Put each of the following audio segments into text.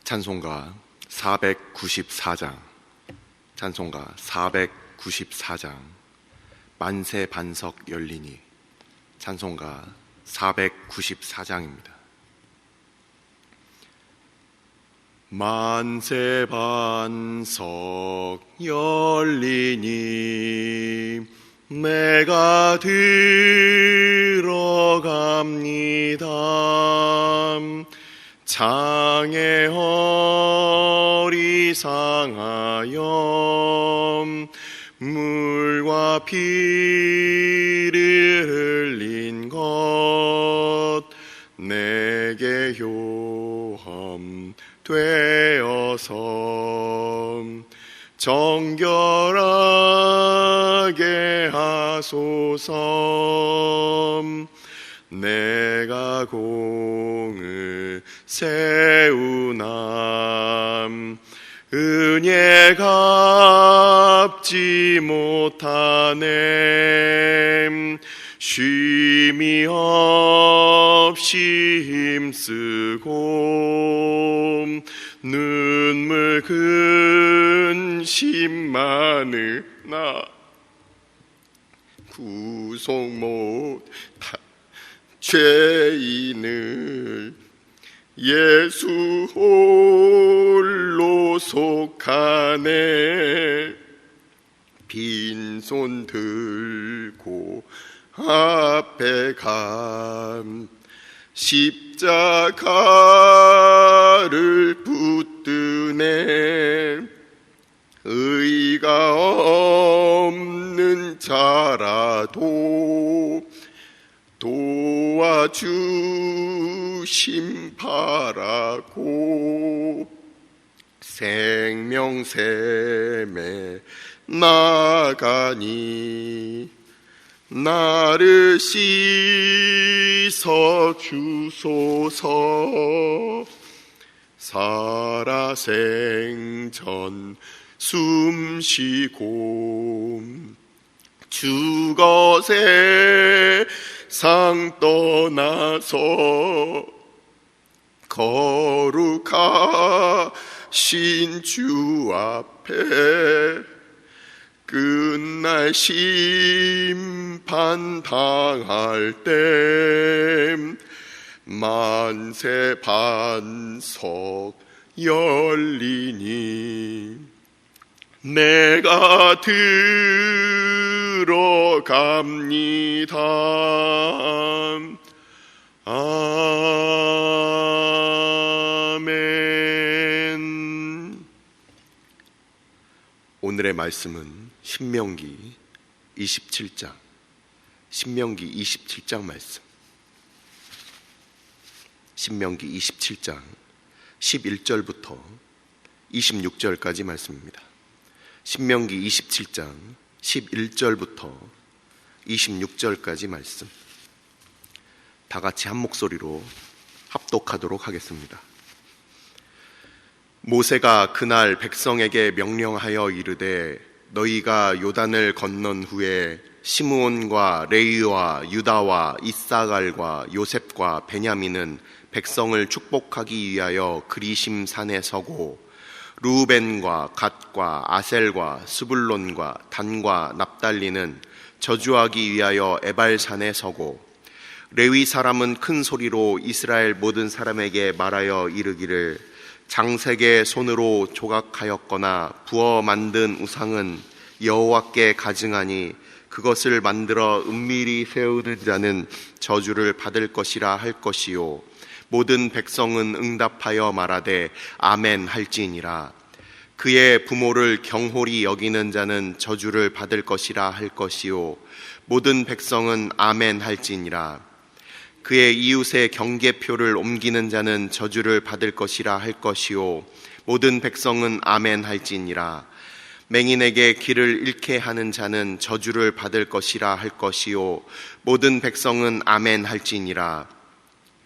찬송가 494장, 찬송가 494장, 만세 반석 열리니. 찬송가 494장입니다. 만세 반석 열리니 내가 들어갑니다. 장애 허리 상하여 물과 피를 흘린 것 내게 효험 되어서 정결하게 하소서. 내가 공을 세우나 은혜 갚지 못하네. 쉼이 없이 힘쓰고 눈물 근심 많으나 구속 못한 죄인을 예수 홀로 속하네. 빈손 들고 앞에 감 십자가를 붙드네. 의가 없는 자라도 도와주심 바라고 생명샘에 나가니 나를 씻어 주소서. 살아생전 숨쉬고 죽어 세상 떠나서 거룩하신 주 앞에 끝날 심판 당할 때 만세 반석 열리니 내가 들어갑니다. 아멘. 오늘의 말씀은 신명기 27장, 신명기 27장 말씀. 신명기 27장 11절부터 26절까지 말씀입니다. 신명기 27장 11절부터 26절까지 말씀. 다 같이 한 목소리로 합독하도록 하겠습니다. 모세가 그날 백성에게 명령하여 이르되 너희가 요단을 건넌 후에 시므온과 레위와 유다와 이사갈과 요셉과 베냐민은 백성을 축복하기 위하여 그리심 산에 서고 루벤과 갓과 아셀과 스불론과 단과 납달리는 저주하기 위하여 에발산에 서고 레위 사람은 큰 소리로 이스라엘 모든 사람에게 말하여 이르기를 장색의 손으로 조각하였거나 부어 만든 우상은 여호와께 가증하니 그것을 만들어 은밀히 세우는 자는 저주를 받을 것이라 할 것이요 모든 백성은 응답하여 말하되 아멘 할지니라. 그의 부모를 경홀히 여기는 자는 저주를 받을 것이라 할 것이요 모든 백성은 아멘 할지니라. 그의 이웃의 경계표를 옮기는 자는 저주를 받을 것이라 할 것이요 모든 백성은 아멘 할지니라. 맹인에게 길을 잃게 하는 자는 저주를 받을 것이라 할 것이요 모든 백성은 아멘 할지니라.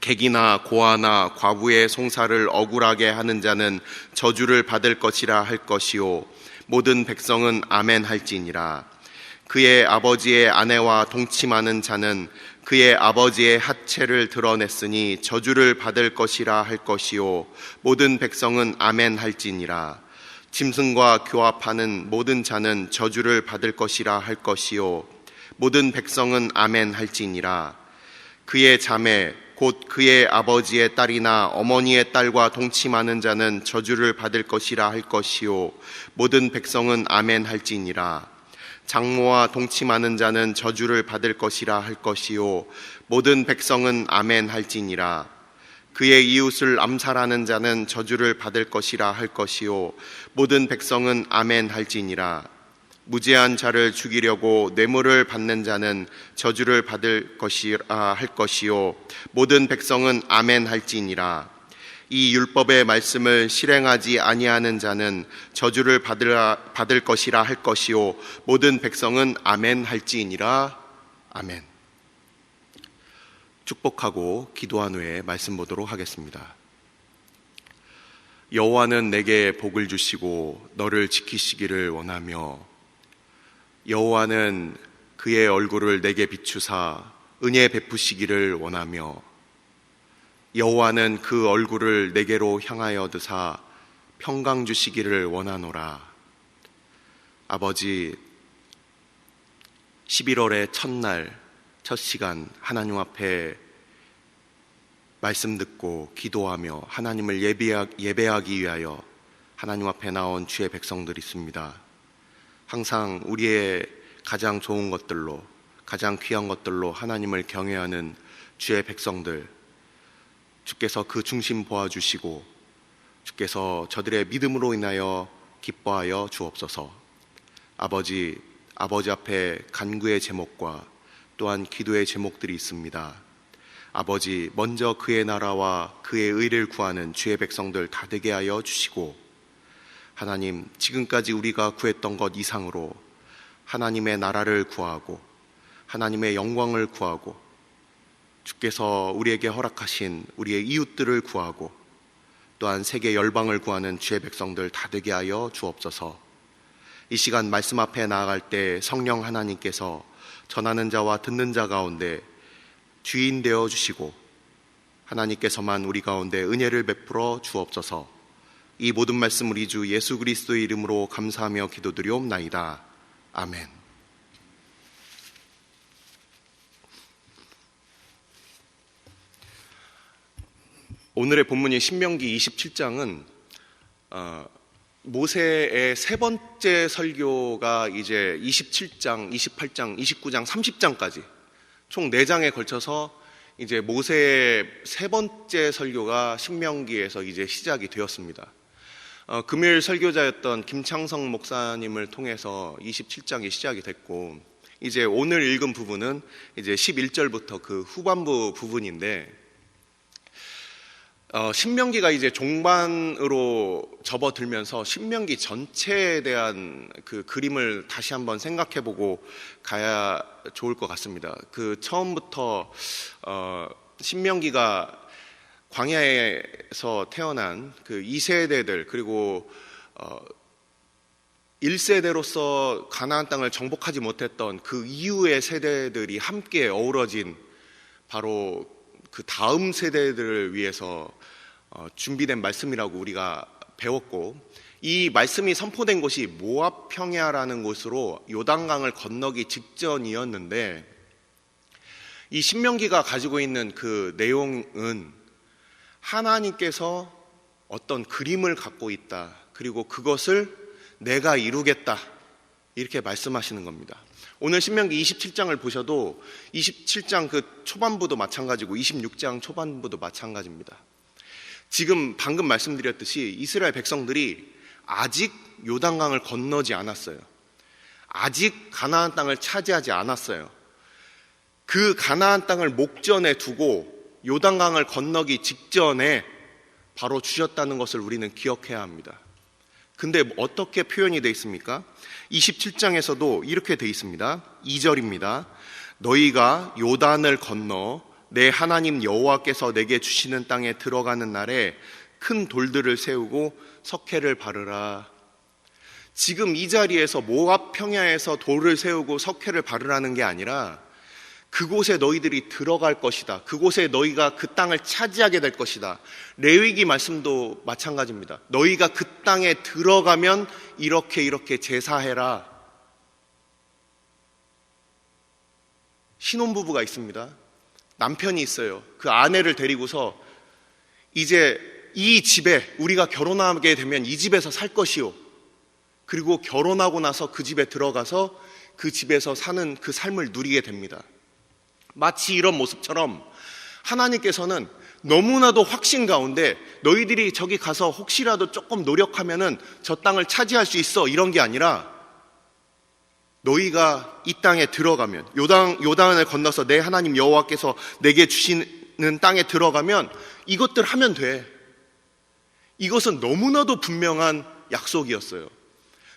객이나 고아나 과부의 송사를 억울하게 하는 자는 저주를 받을 것이라 할 것이요 모든 백성은 아멘 할지니라. 그의 아버지의 아내와 동침하는 자는 그의 아버지의 하체를 드러냈으니 저주를 받을 것이라 할 것이요 모든 백성은 아멘 할지니라. 짐승과 교합하는 모든 자는 저주를 받을 것이라 할 것이요 모든 백성은 아멘 할지니라. 그의 자매 곧 그의 아버지의 딸이나 어머니의 딸과 동침하는 자는 저주를 받을 것이라 할 것이요 모든 백성은 아멘 할지니라. 장모와 동침하는 자는 저주를 받을 것이라 할 것이요 모든 백성은 아멘 할지니라. 그의 이웃을 암살하는 자는 저주를 받을 것이라 할 것이요 모든 백성은 아멘 할지니라. 무죄한 자를 죽이려고 뇌물을 받는 자는 저주를 받을 것이라 할 것이요 모든 백성은 아멘 할지니라. 이 율법의 말씀을 실행하지 아니하는 자는 저주를 받을 것이라 할 것이요 모든 백성은 아멘 할지니라. 아멘. 축복하고 기도한 후에 말씀 보도록 하겠습니다. 여호와는 내게 복을 주시고 너를 지키시기를 원하며 여호와는 그의 얼굴을 내게 비추사 은혜 베푸시기를 원하며 여호와는 그 얼굴을 내게로 향하여 드사 평강 주시기를 원하노라. 아버지, 11월의 첫날 첫 시간 하나님 앞에 말씀 듣고 기도하며 하나님을 예배하기 위하여 하나님 앞에 나온 주의 백성들이 있습니다. 항상 우리의 가장 좋은 것들로, 가장 귀한 것들로 하나님을 경외하는 주의 백성들, 주께서 그 중심 보아주시고 주께서 저들의 믿음으로 인하여 기뻐하여 주옵소서. 아버지 앞에 간구의 제목과 또한 기도의 제목들이 있습니다. 아버지, 먼저 그의 나라와 그의 의를 구하는 주의 백성들 다 되게 하여 주시고, 하나님, 지금까지 우리가 구했던 것 이상으로 하나님의 나라를 구하고 하나님의 영광을 구하고 주께서 우리에게 허락하신 우리의 이웃들을 구하고 또한 세계 열방을 구하는 주의 백성들 다 되게 하여 주옵소서. 이 시간 말씀 앞에 나아갈 때 성령 하나님께서 전하는 자와 듣는 자 가운데 주인 되어 주시고 하나님께서만 우리 가운데 은혜를 베풀어 주옵소서. 이 모든 말씀 우리 주 예수 그리스도의 이름으로 감사하며 기도드리옵나이다. 아멘. 오늘의 본문인 신명기 27장은 모세의 세 번째 설교가 이제 27장, 28장, 29장, 30장까지 총 4장에 걸쳐서 이제 모세의 세 번째 설교가 신명기에서 이제 시작이 되었습니다. 금요일 설교자였던 김창성 목사님을 통해서 27장이 시작이 됐고, 이제 오늘 읽은 부분은 이제 11절부터 그 후반부 부분인데, 신명기가 이제 종반으로 접어들면서 신명기 전체에 대한 그 그림을 다시 한번 생각해보고 가야 좋을 것 같습니다. 그 처음부터 신명기가 광야에서 태어난 그 2세대들, 그리고 1세대로서 가나안 땅을 정복하지 못했던 그 이후의 세대들이 함께 어우러진 바로 그 다음 세대들을 위해서 준비된 말씀이라고 우리가 배웠고, 이 말씀이 선포된 곳이 모압 평야라는 곳으로 요단강을 건너기 직전이었는데, 이 신명기가 가지고 있는 그 내용은 하나님께서 어떤 그림을 갖고 있다, 그리고 그것을 내가 이루겠다, 이렇게 말씀하시는 겁니다. 오늘 신명기 27장을 보셔도 27장 그 초반부도 마찬가지고 26장 초반부도 마찬가지입니다. 지금 방금 말씀드렸듯이 이스라엘 백성들이 아직 요단강을 건너지 않았어요. 아직 가나안 땅을 차지하지 않았어요. 그 가나안 땅을 목전에 두고 요단강을 건너기 직전에 바로 주셨다는 것을 우리는 기억해야 합니다. 근데 어떻게 표현이 되어 있습니까? 27장에서도 이렇게 되어 있습니다. 2절입니다. 너희가 요단을 건너 내 하나님 여호와께서 내게 주시는 땅에 들어가는 날에 큰 돌들을 세우고 석회를 바르라. 지금 이 자리에서 모압 평야에서 돌을 세우고 석회를 바르라는 게 아니라 그곳에 너희들이 들어갈 것이다. 그곳에 너희가 그 땅을 차지하게 될 것이다. 레위기 말씀도 마찬가지입니다. 너희가 그 땅에 들어가면 이렇게 제사해라. 신혼부부가 있습니다. 남편이 있어요. 그 아내를 데리고서 이제 이 집에 우리가 결혼하게 되면 이 집에서 살 것이요. 그리고 결혼하고 나서 그 집에 들어가서 그 집에서 사는 그 삶을 누리게 됩니다. 마치 이런 모습처럼 하나님께서는 너무나도 확신 가운데 너희들이 저기 가서 혹시라도 조금 노력하면은 저 땅을 차지할 수 있어, 이런 게 아니라 너희가 이 땅에 들어가면, 요단을 건너서 내 하나님 여호와께서 내게 주시는 땅에 들어가면 이것들 하면 돼. 이것은 너무나도 분명한 약속이었어요.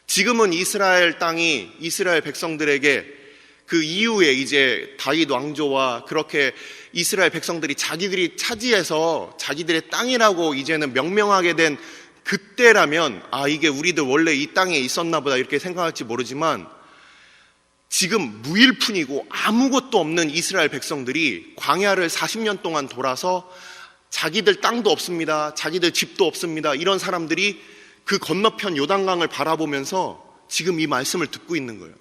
지금은 이스라엘 땅이 이스라엘 백성들에게 그 이후에 이제 다윗 왕조와 그렇게 이스라엘 백성들이 자기들이 차지해서 자기들의 땅이라고 이제는 명명하게 된 그때라면 이게 우리들 원래 이 땅에 있었나 보다 이렇게 생각할지 모르지만, 지금 무일푼이고 아무것도 없는 이스라엘 백성들이 광야를 40년 동안 돌아서 자기들 땅도 없습니다, 자기들 집도 없습니다, 이런 사람들이 그 건너편 요단강을 바라보면서 지금 이 말씀을 듣고 있는 거예요.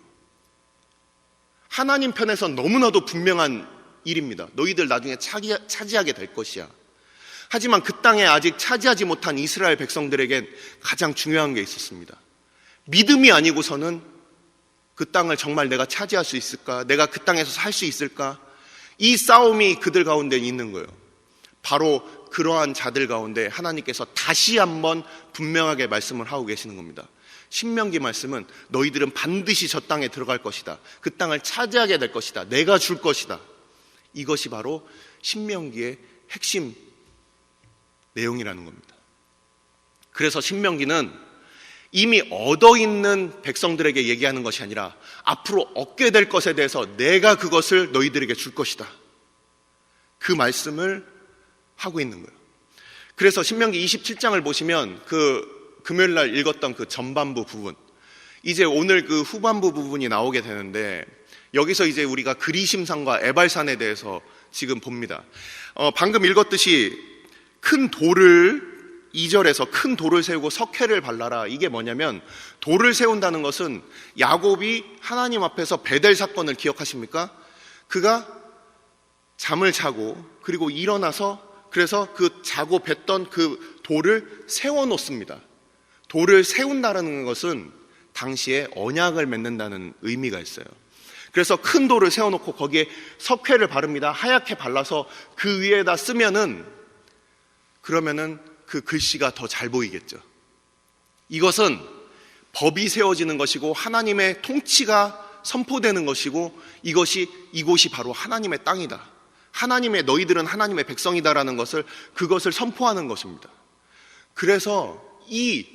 하나님 편에서 너무나도 분명한 일입니다. 너희들 나중에 차지하게 될 것이야. 하지만 그 땅에 아직 차지하지 못한 이스라엘 백성들에겐 가장 중요한 게 있었습니다. 믿음이 아니고서는 그 땅을 정말 내가 차지할 수 있을까? 내가 그 땅에서 살 수 있을까? 이 싸움이 그들 가운데 있는 거예요. 바로 그러한 자들 가운데 하나님께서 다시 한번 분명하게 말씀을 하고 계시는 겁니다. 신명기 말씀은 너희들은 반드시 저 땅에 들어갈 것이다. 그 땅을 차지하게 될 것이다. 내가 줄 것이다. 이것이 바로 신명기의 핵심 내용이라는 겁니다. 그래서 신명기는 이미 얻어있는 백성들에게 얘기하는 것이 아니라 앞으로 얻게 될 것에 대해서 내가 그것을 너희들에게 줄 것이다. 그 말씀을 하고 있는 거예요. 그래서 신명기 27장을 보시면 금요일 날 읽었던 그 전반부 부분, 이제 오늘 그 후반부 부분이 나오게 되는데, 여기서 이제 우리가 그리심산과 에발산에 대해서 지금 봅니다. 방금 읽었듯이 큰 돌을 2절에서 큰 돌을 세우고 석회를 발라라. 이게 뭐냐면, 돌을 세운다는 것은 야곱이 하나님 앞에서 베델 사건을 기억하십니까? 그가 잠을 자고 그리고 일어나서 그래서 그 자고 뱉던 그 돌을 세워놓습니다. 돌을 세운다는 것은 당시에 언약을 맺는다는 의미가 있어요. 그래서 큰 돌을 세워놓고 거기에 석회를 바릅니다. 하얗게 발라서 그 위에다 쓰면은, 그러면은 그 글씨가 더 잘 보이겠죠. 이것은 법이 세워지는 것이고 하나님의 통치가 선포되는 것이고, 이곳이 바로 하나님의 땅이다. 너희들은 하나님의 백성이다라는 그것을 선포하는 것입니다. 그래서 이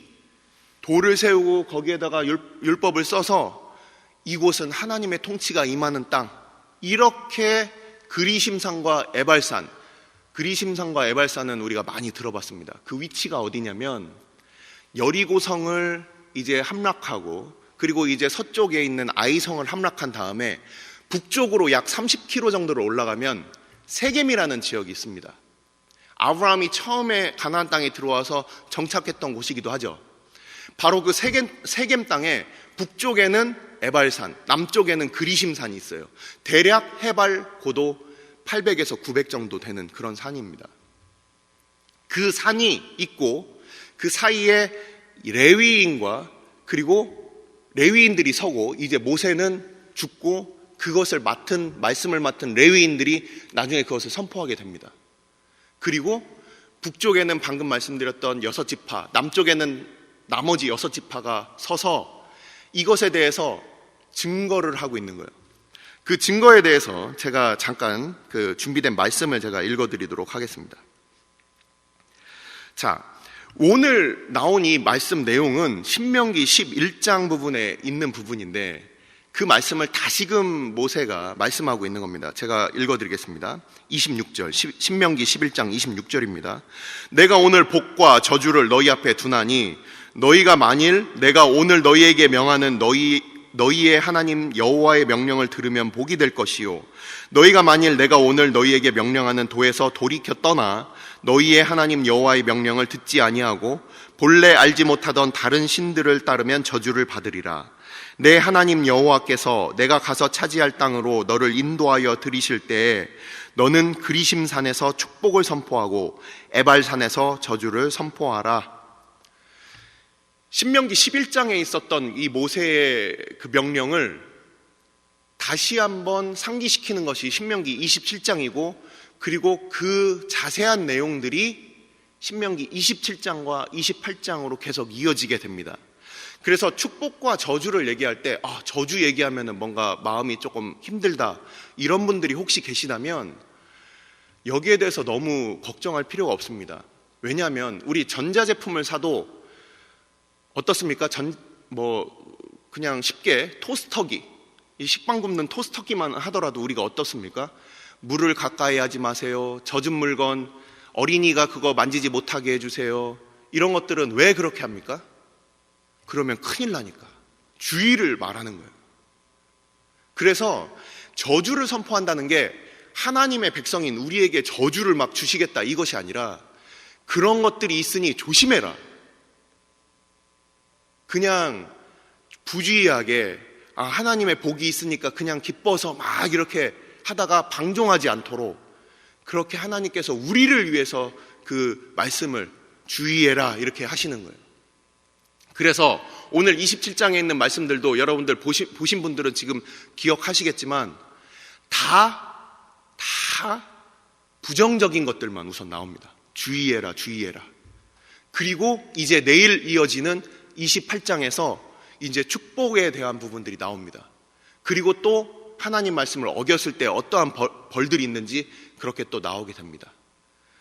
돌을 세우고 거기에다가 율법을 써서 이곳은 하나님의 통치가 임하는 땅, 이렇게 그리심산과 에발산은 우리가 많이 들어봤습니다. 그 위치가 어디냐면, 여리고성을 이제 함락하고 그리고 이제 서쪽에 있는 아이성을 함락한 다음에 북쪽으로 약 30km 정도를 올라가면 세겜이라는 지역이 있습니다. 아브라함이 처음에 가나안 땅에 들어와서 정착했던 곳이기도 하죠. 바로 그 세겜 땅에 북쪽에는 에발산, 남쪽에는 그리심산이 있어요. 대략 해발 고도 800에서 900 정도 되는 그런 산입니다. 그 산이 있고 그 사이에 레위인과 그리고 레위인들이 서고, 이제 모세는 죽고 말씀을 맡은 레위인들이 나중에 그것을 선포하게 됩니다. 그리고 북쪽에는 방금 말씀드렸던 6지파, 남쪽에는 나머지 6지파가 서서 이것에 대해서 증거를 하고 있는 거예요. 그 증거에 대해서 제가 잠깐 그 준비된 말씀을 제가 읽어드리도록 하겠습니다. 자, 오늘 나온 이 말씀 내용은 신명기 11장 부분에 있는 부분인데, 그 말씀을 다시금 모세가 말씀하고 있는 겁니다. 제가 읽어드리겠습니다. 26절, 신명기 11장 26절입니다. 내가 오늘 복과 저주를 너희 앞에 두나니 너희가 만일 내가 오늘 너희에게 명하는 너희 너희의 하나님 여호와의 명령을 들으면 복이 될 것이요 너희가 만일 내가 오늘 너희에게 명령하는 도에서 돌이켜 떠나 너희의 하나님 여호와의 명령을 듣지 아니하고 본래 알지 못하던 다른 신들을 따르면 저주를 받으리라. 내 하나님 여호와께서 내가 가서 차지할 땅으로 너를 인도하여 들이실 때에 너는 그리심산에서 축복을 선포하고 에발산에서 저주를 선포하라. 신명기 11장에 있었던 이 모세의 그 명령을 다시 한번 상기시키는 것이 신명기 27장이고, 그리고 그 자세한 내용들이 신명기 27장과 28장으로 계속 이어지게 됩니다. 그래서 축복과 저주를 얘기할 때 저주 얘기하면 뭔가 마음이 조금 힘들다, 이런 분들이 혹시 계시다면 여기에 대해서 너무 걱정할 필요가 없습니다. 왜냐하면 우리 전자제품을 사도 어떻습니까? 그냥 쉽게 토스터기, 이 식빵 굽는 토스터기만 하더라도 우리가 어떻습니까? 물을 가까이 하지 마세요, 젖은 물건, 어린이가 그거 만지지 못하게 해주세요, 이런 것들은 왜 그렇게 합니까? 그러면 큰일 나니까 주의를 말하는 거예요. 그래서 저주를 선포한다는 게 하나님의 백성인 우리에게 저주를 막 주시겠다, 이것이 아니라 그런 것들이 있으니 조심해라, 그냥 부주의하게 하나님의 복이 있으니까 그냥 기뻐서 막 이렇게 하다가 방종하지 않도록, 그렇게 하나님께서 우리를 위해서 그 말씀을 주의해라 이렇게 하시는 거예요. 그래서 오늘 27장에 있는 말씀들도 여러분들 보신 분들은 지금 기억하시겠지만 다 부정적인 것들만 우선 나옵니다. 주의해라, 주의해라. 그리고 이제 내일 이어지는 28장에서 이제 축복에 대한 부분들이 나옵니다. 그리고 또 하나님 말씀을 어겼을 때 어떠한 벌들이 있는지 그렇게 또 나오게 됩니다.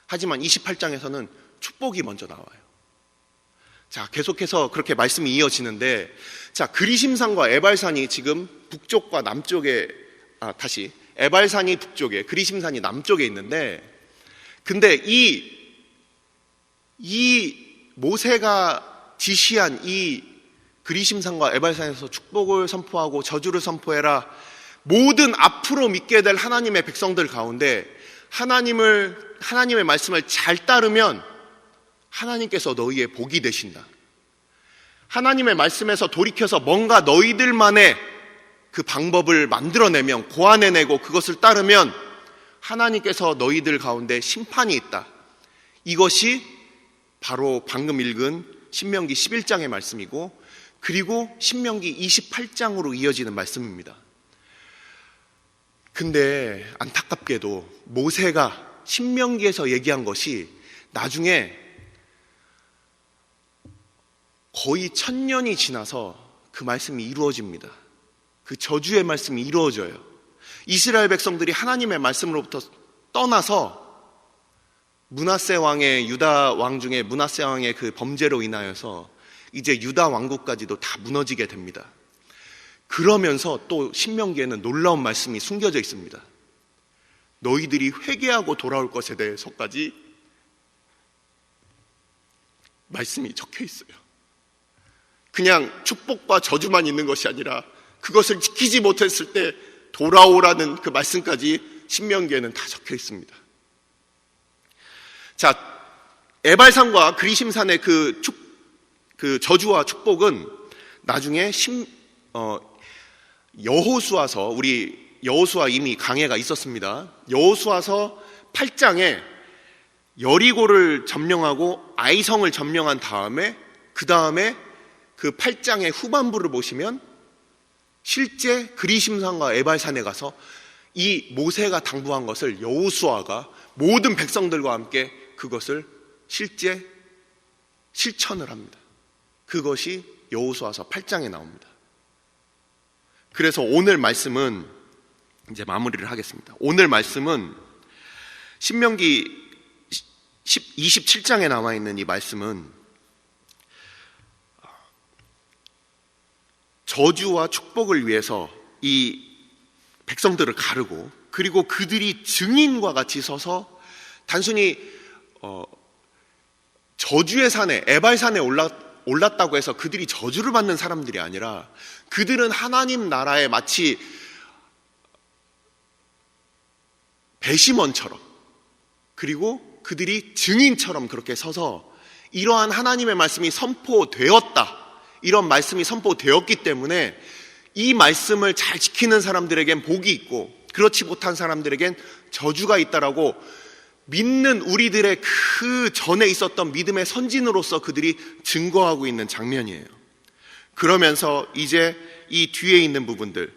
하지만 28장에서는 축복이 먼저 나와요. 자, 계속해서 그렇게 말씀이 이어지는데, 자, 그리심산과 에발산이 지금 북쪽과 남쪽에, 에발산이 북쪽에, 그리심산이 남쪽에 있는데, 근데 이 모세가 지시한 이 그리심산과 에발산에서 축복을 선포하고 저주를 선포해라, 모든 앞으로 믿게 될 하나님의 백성들 가운데 하나님의 말씀을 잘 따르면 하나님께서 너희의 복이 되신다. 하나님의 말씀에서 돌이켜서 뭔가 너희들만의 그 방법을 만들어내면, 고안해내고 그것을 따르면 하나님께서 너희들 가운데 심판이 있다. 이것이 바로 방금 읽은 신명기 11장의 말씀이고, 그리고 신명기 28장으로 이어지는 말씀입니다. 근데 안타깝게도 모세가 신명기에서 얘기한 것이 나중에 거의 1000년이 지나서 그 말씀이 이루어집니다. 그 저주의 말씀이 이루어져요. 이스라엘 백성들이 하나님의 말씀으로부터 떠나서 므낫세 왕의, 유다 왕 중에 므낫세 왕의 그 범죄로 인하여서 이제 유다 왕국까지도 다 무너지게 됩니다. 그러면서 또 신명기에는 놀라운 말씀이 숨겨져 있습니다. 너희들이 회개하고 돌아올 것에 대해서까지 말씀이 적혀 있어요. 그냥 축복과 저주만 있는 것이 아니라 그것을 지키지 못했을 때 돌아오라는 그 말씀까지 신명기에는 다 적혀 있습니다. 자, 에발산과 그리심산의 그 저주와 축복은 나중에 여호수아서, 우리 여호수아 이미 강해가 있었습니다. 여호수아서 8장에 여리고를 점령하고 아이성을 점령한 다음에, 그 다음에 그 8장의 후반부를 보시면 실제 그리심산과 에발산에 가서 이 모세가 당부한 것을 여호수아가 모든 백성들과 함께 그것을 실제 실천을 합니다. 그것이 여호수아서 8장에 나옵니다. 그래서 오늘 말씀은 이제 마무리를 하겠습니다. 오늘 말씀은 신명기 27장에 나와 있는 이 말씀은 저주와 축복을 위해서 이 백성들을 가르고, 그리고 그들이 증인과 같이 서서 단순히 저주의 산에, 에발산에 올랐다고 해서 그들이 저주를 받는 사람들이 아니라 그들은 하나님 나라에 마치 배심원처럼, 그리고 그들이 증인처럼 그렇게 서서 이러한 하나님의 말씀이 선포되었다, 이런 말씀이 선포되었기 때문에 이 말씀을 잘 지키는 사람들에겐 복이 있고 그렇지 못한 사람들에겐 저주가 있다라고 믿는 우리들의 그 전에 있었던 믿음의 선진으로서 그들이 증거하고 있는 장면이에요. 그러면서 이제 이 뒤에 있는 부분들,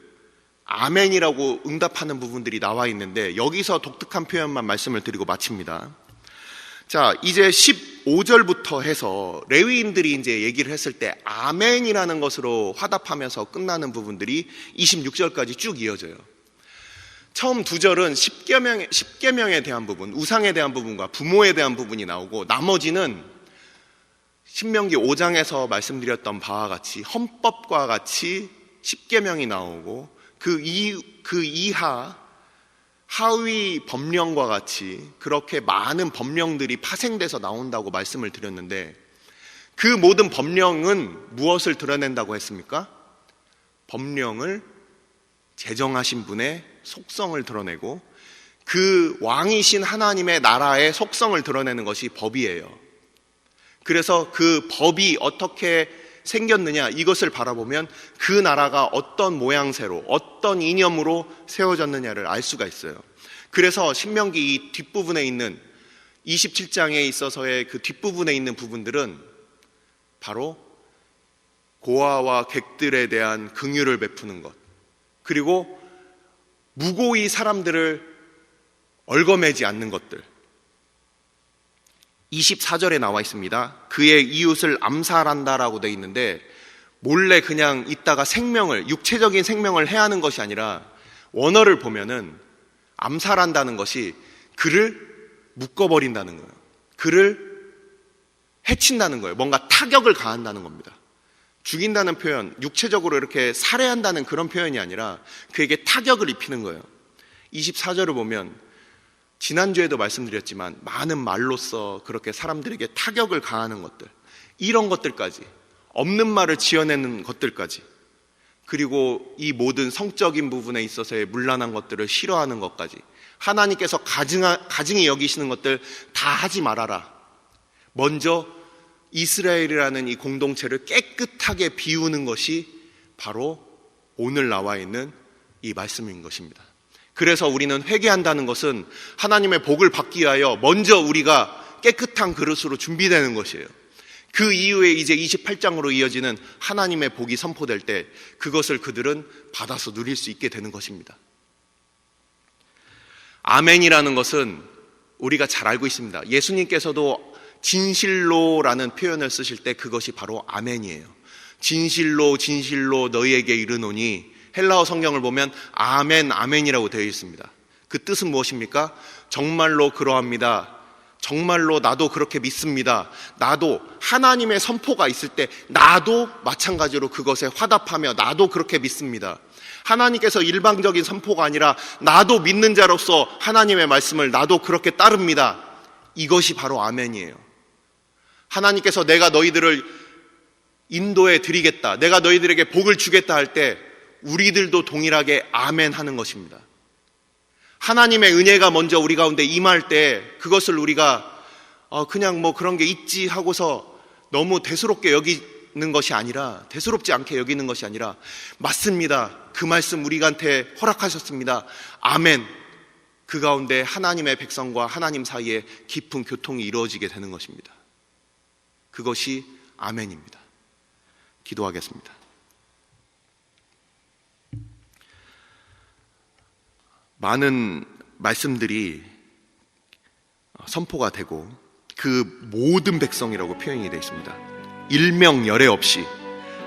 아멘이라고 응답하는 부분들이 나와 있는데 여기서 독특한 표현만 말씀을 드리고 마칩니다. 자, 이제 15절부터 해서 레위인들이 이제 얘기를 했을 때 아멘이라는 것으로 화답하면서 끝나는 부분들이 26절까지 쭉 이어져요. 처음 두 절은 십계명에 대한 부분, 우상에 대한 부분과 부모에 대한 부분이 나오고, 나머지는 신명기 5장에서 말씀드렸던 바와 같이 헌법과 같이 십계명이 나오고, 그 이하 하위 법령과 같이 그렇게 많은 법령들이 파생돼서 나온다고 말씀을 드렸는데, 그 모든 법령은 무엇을 드러낸다고 했습니까? 법령을 제정하신 분의 속성을 드러내고 그 왕이신 하나님의 나라의 속성을 드러내는 것이 법이에요. 그래서 그 법이 어떻게 생겼느냐, 이것을 바라보면 그 나라가 어떤 모양새로, 어떤 이념으로 세워졌느냐를 알 수가 있어요. 그래서 신명기 이 뒷부분에 있는 27장에 있어서의 그 뒷부분에 있는 부분들은 바로 고아와 객들에 대한 긍휼을 베푸는 것, 그리고 무고히 사람들을 얽어매지 않는 것들. 24절에 나와 있습니다. 그의 이웃을 암살한다라고 되어 있는데, 몰래 그냥 있다가 생명을, 육체적인 생명을 해하는 것이 아니라 원어를 보면은 암살한다는 것이 그를 묶어버린다는 거예요. 그를 해친다는 거예요. 뭔가 타격을 가한다는 겁니다. 죽인다는 표현, 육체적으로 이렇게 살해한다는 그런 표현이 아니라 그에게 타격을 입히는 거예요. 24절을 보면 지난주에도 말씀드렸지만 많은 말로써 그렇게 사람들에게 타격을 가하는 것들, 이런 것들까지, 없는 말을 지어내는 것들까지, 그리고 이 모든 성적인 부분에 있어서의 문란한 것들을 싫어하는 것까지, 하나님께서 가증히 여기시는 것들 다 하지 말아라. 먼저 이스라엘이라는 이 공동체를 깨끗하게 비우는 것이 바로 오늘 나와 있는 이 말씀인 것입니다. 그래서 우리는 회개한다는 것은 하나님의 복을 받기 위하여 먼저 우리가 깨끗한 그릇으로 준비되는 것이에요. 그 이후에 이제 28장으로 이어지는 하나님의 복이 선포될 때 그것을 그들은 받아서 누릴 수 있게 되는 것입니다. 아멘이라는 것은 우리가 잘 알고 있습니다. 예수님께서도 진실로라는 표현을 쓰실 때 그것이 바로 아멘이에요. 진실로 진실로 너희에게 이르노니, 헬라어 성경을 보면 아멘 아멘이라고 되어 있습니다. 그 뜻은 무엇입니까? 정말로 그러합니다. 정말로 나도 그렇게 믿습니다. 나도 하나님의 선포가 있을 때 나도 마찬가지로 그것에 화답하며 나도 그렇게 믿습니다. 하나님께서 일방적인 선포가 아니라 나도 믿는 자로서 하나님의 말씀을 나도 그렇게 따릅니다. 이것이 바로 아멘이에요. 하나님께서 내가 너희들을 인도해 드리겠다, 내가 너희들에게 복을 주겠다 할 때 우리들도 동일하게 아멘 하는 것입니다. 하나님의 은혜가 먼저 우리 가운데 임할 때 그것을 우리가 그냥 뭐 그런 게 있지 하고서 너무 대수롭게 여기는 것이 아니라, 대수롭지 않게 여기는 것이 아니라, 맞습니다, 그 말씀 우리한테 허락하셨습니다, 아멘. 그 가운데 하나님의 백성과 하나님 사이에 깊은 교통이 이루어지게 되는 것입니다. 그것이 아멘입니다. 기도하겠습니다. 많은 말씀들이 선포가 되고 그 모든 백성이라고 표현이 되어 있습니다. 일명열애 없이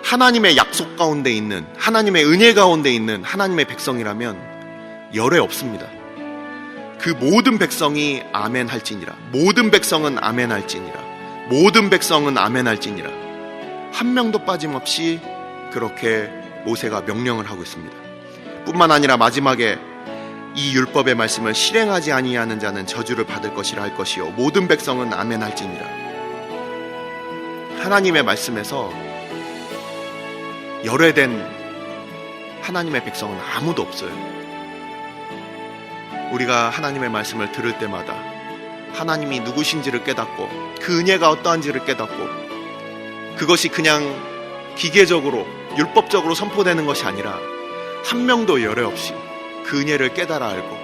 하나님의 약속 가운데 있는, 하나님의 은혜 가운데 있는 하나님의 백성이라면 열애 없습니다. 그 모든 백성이 아멘 할지니라, 모든 백성은 아멘 할지니라, 모든 백성은 아멘 할지니라, 한 명도 빠짐없이 그렇게 모세가 명령을 하고 있습니다. 뿐만 아니라 마지막에 이 율법의 말씀을 실행하지 아니하는 자는 저주를 받을 것이라 할 것이요 모든 백성은 아멘 할지니라. 하나님의 말씀에서 열애된 하나님의 백성은 아무도 없어요. 우리가 하나님의 말씀을 들을 때마다 하나님이 누구신지를 깨닫고 그 은혜가 어떠한지를 깨닫고 그것이 그냥 기계적으로 율법적으로 선포되는 것이 아니라 한 명도 열애 없이 그 은혜를 깨달아 알고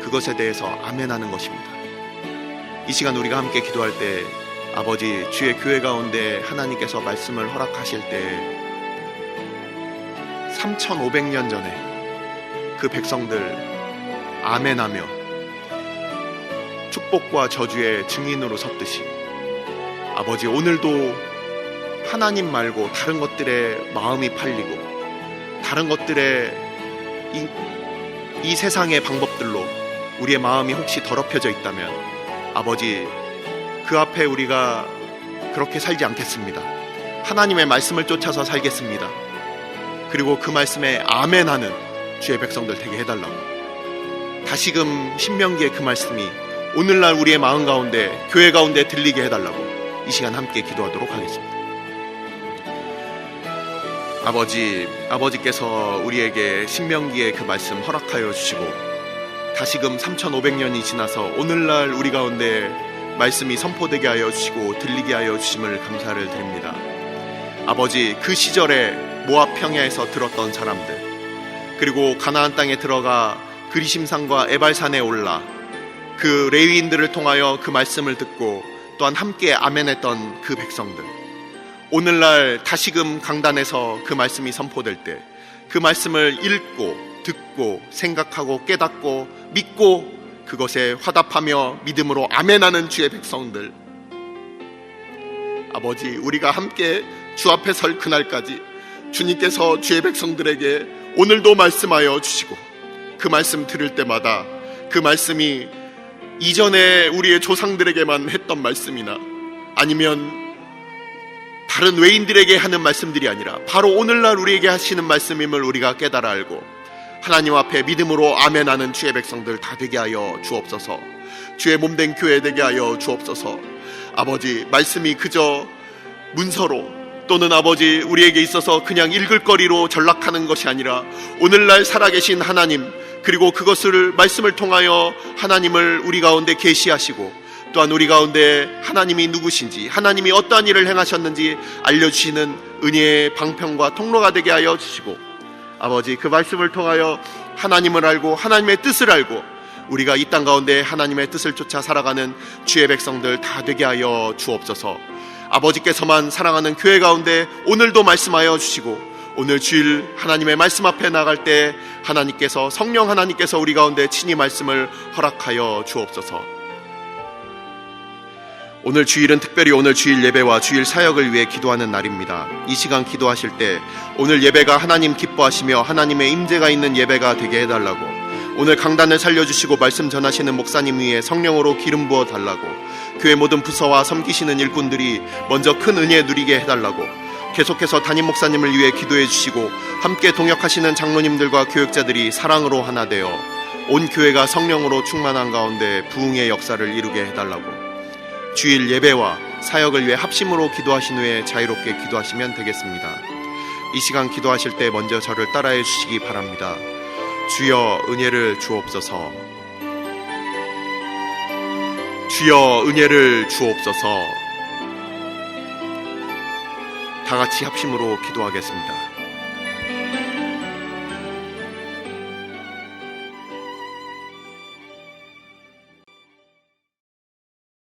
그것에 대해서 아멘하는 것입니다. 이 시간 우리가 함께 기도할 때 아버지 주의 교회 가운데 하나님께서 말씀을 허락하실 때 3500년 전에 그 백성들 아멘하며 축복과 저주의 증인으로 섰듯이 아버지 오늘도 하나님 말고 다른 것들에 마음이 팔리고 다른 것들에 이 세상의 방법들로 우리의 마음이 혹시 더럽혀져 있다면 아버지 그 앞에 우리가 그렇게 살지 않겠습니다. 하나님의 말씀을 쫓아서 살겠습니다. 그리고 그 말씀에 아멘하는 주의 백성들 되게 해달라고 다시금 신명기의 그 말씀이 오늘날 우리의 마음 가운데 교회 가운데 들리게 해달라고 이 시간 함께 기도하도록 하겠습니다. 아버지께서 우리에게 신명기의 그 말씀 허락하여 주시고 다시금 3500년이 지나서 오늘날 우리 가운데 말씀이 선포되게 하여 주시고 들리게 하여 주심을 감사를 드립니다. 아버지 그 시절에 모압 평야에서 들었던 사람들 그리고 가나안 땅에 들어가 그리심산과 에발산에 올라 그 레위인들을 통하여 그 말씀을 듣고 또한 함께 아멘했던 그 백성들 오늘날 다시금 강단에서 그 말씀이 선포될 때 그 말씀을 읽고 듣고 생각하고 깨닫고 믿고 그것에 화답하며 믿음으로 아멘하는 주의 백성들 아버지 우리가 함께 주 앞에 설 그날까지 주님께서 주의 백성들에게 오늘도 말씀하여 주시고 그 말씀 들을 때마다 그 말씀이 이전에 우리의 조상들에게만 했던 말씀이나 아니면 다른 외인들에게 하는 말씀들이 아니라 바로 오늘날 우리에게 하시는 말씀임을 우리가 깨달아 알고 하나님 앞에 믿음으로 아멘하는 주의 백성들 다 되게 하여 주옵소서. 주의 몸된 교회 되게 하여 주옵소서. 아버지 말씀이 그저 문서로 또는 아버지 우리에게 있어서 그냥 읽을 거리로 전락하는 것이 아니라 오늘날 살아계신 하나님 그리고 그것을 말씀을 통하여 하나님을 우리 가운데 계시하시고 또한 우리 가운데 하나님이 누구신지 하나님이 어떠한 일을 행하셨는지 알려주시는 은혜의 방편과 통로가 되게 하여 주시고 아버지 그 말씀을 통하여 하나님을 알고 하나님의 뜻을 알고 우리가 이 땅 가운데 하나님의 뜻을 쫓아 살아가는 주의 백성들 다 되게 하여 주옵소서. 아버지께서만 사랑하는 교회 가운데 오늘도 말씀하여 주시고 오늘 주일 하나님의 말씀 앞에 나갈 때 하나님께서 성령 하나님께서 우리 가운데 친히 말씀을 허락하여 주옵소서. 오늘 주일은 특별히 오늘 주일 예배와 주일 사역을 위해 기도하는 날입니다. 이 시간 기도하실 때 오늘 예배가 하나님 기뻐하시며 하나님의 임재가 있는 예배가 되게 해달라고 오늘 강단을 살려주시고 말씀 전하시는 목사님 위에 성령으로 기름 부어 달라고 교회 모든 부서와 섬기시는 일꾼들이 먼저 큰 은혜 누리게 해달라고 계속해서 담임 목사님을 위해 기도해 주시고 함께 동역하시는 장로님들과 교역자들이 사랑으로 하나 되어 온 교회가 성령으로 충만한 가운데 부흥의 역사를 이루게 해달라고 주일 예배와 사역을 위해 합심으로 기도하신 후에 자유롭게 기도하시면 되겠습니다. 이 시간 기도하실 때 먼저 저를 따라해 주시기 바랍니다. 주여 은혜를 주옵소서. 주여 은혜를 주옵소서. 다 같이 합심으로 기도하겠습니다.